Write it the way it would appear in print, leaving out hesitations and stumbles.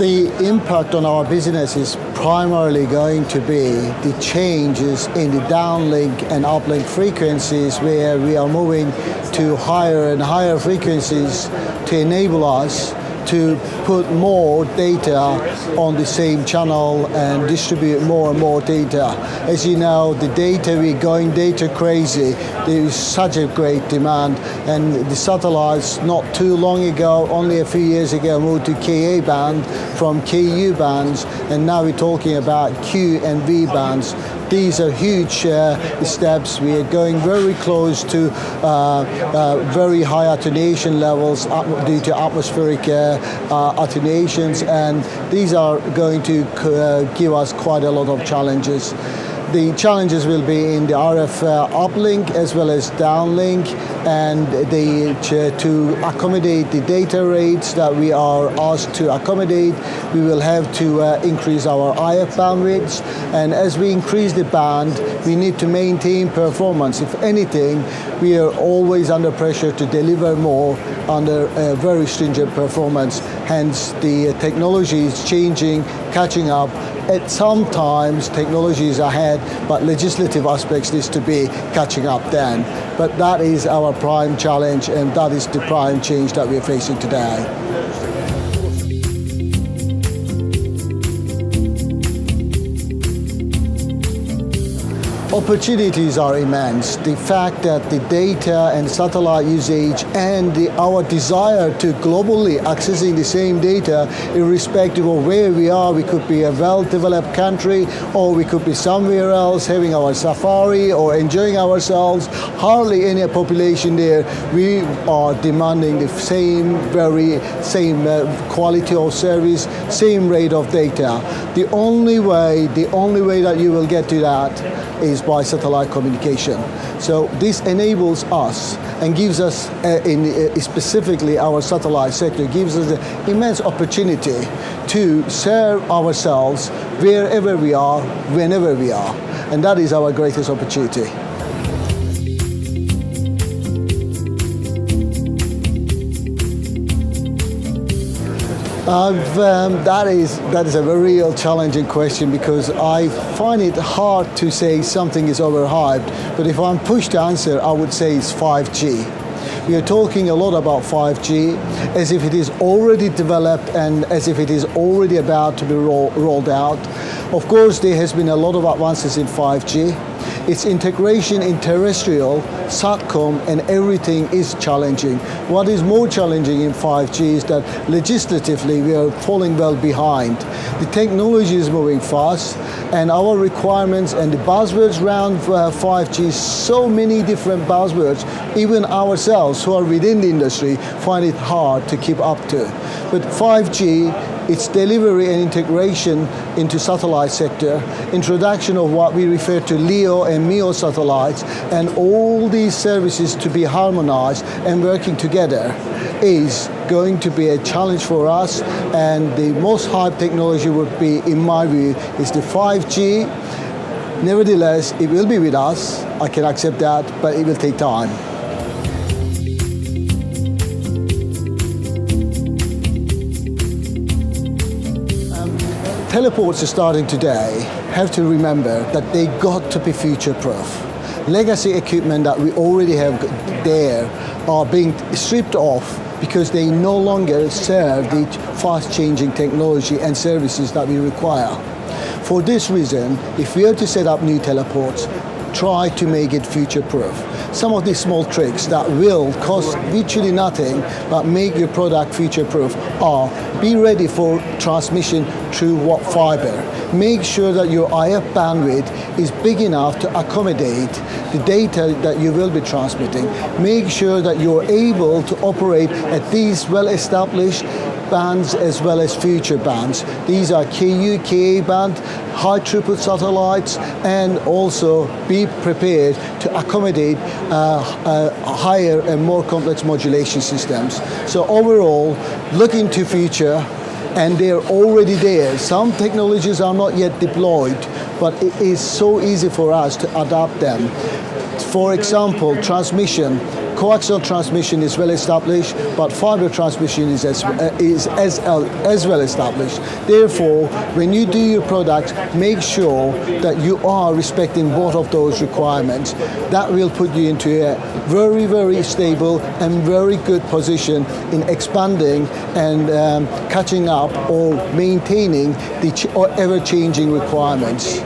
The impact on our business is primarily going to be the changes in the downlink and uplink frequencies, where we are moving to higher and higher frequencies to enable us to put more data on the same channel and distribute more and more data. As you know, the data, we're going data crazy. There is such a great demand, and the satellites not too long ago, only a few years ago, moved to Ka band from Ku bands, and now we're talking about Q and V bands. These are huge steps. We are going very close to very high attenuation levels due to atmospheric attenuations, and these are going to give us quite a lot of challenges. The challenges will be in the RF uplink as well as downlink, and to accommodate the data rates that we are asked to accommodate, we will have to increase our IF bandwidths, and as we increase the band, we need to maintain performance. If anything, we are always under pressure to deliver more under a very stringent performance. Hence, the technology is changing, catching up. At sometimes technology is ahead, but legislative aspects needs to be catching up then. But that is our prime challenge, and that is the prime change that we're facing today. Opportunities are immense. The fact that the data and satellite usage and our desire to globally accessing the same data, irrespective of where we are, we could be a well-developed country, or we could be somewhere else having our safari or enjoying ourselves, hardly any population there. We are demanding the same quality of service, same rate of data. The only way that you will get to that is by satellite communication. So this enables us and gives us, specifically our satellite sector, gives us an immense opportunity to serve ourselves wherever we are, whenever we are. And that is our greatest opportunity. That is a very real challenging question, because I find it hard to say something is overhyped, but if I'm pushed to answer, I would say it's 5G. We are talking a lot about 5G as if it is already developed and as if it is already about to be rolled out. Of course, there has been a lot of advances in 5G. Its integration in terrestrial, SATCOM, and everything is challenging. What is more challenging in 5G is that legislatively we are falling well behind. The technology is moving fast, and our requirements and the buzzwords around 5G, so many different buzzwords, even ourselves who are within the industry find it hard to keep up to. But 5G, its delivery and integration into satellite sector, introduction of what we refer to LEO and MEO satellites, and all these services to be harmonized and working together is going to be a challenge for us. And the most hyped technology would be, in my view, is the 5G. Nevertheless, it will be with us. I can accept that, but it will take time. Teleports are starting today have to remember that they got to be future-proof. Legacy equipment that we already have there are being stripped off because they no longer serve the fast-changing technology and services that we require. For this reason, if we are to set up new teleports, try to make it future-proof. Some of these small tricks that will cost virtually nothing but make your product future-proof are: be ready for transmission through fiber. Make sure that your IF bandwidth is big enough to accommodate the data that you will be transmitting. Make sure that you're able to operate at these well-established bands as well as future bands. These are Ku, Ka band, high throughput satellites, and also be prepared to accommodate higher and more complex modulation systems. So overall, look into future, and they're already there. Some technologies are not yet deployed, but it is so easy for us to adapt them. For example, transmission, coaxial transmission is well established, but fiber transmission is as well established. Therefore, when you do your product, make sure that you are respecting both of those requirements. That will put you into a very, very stable and very good position in expanding and catching up or maintaining the ever-changing requirements.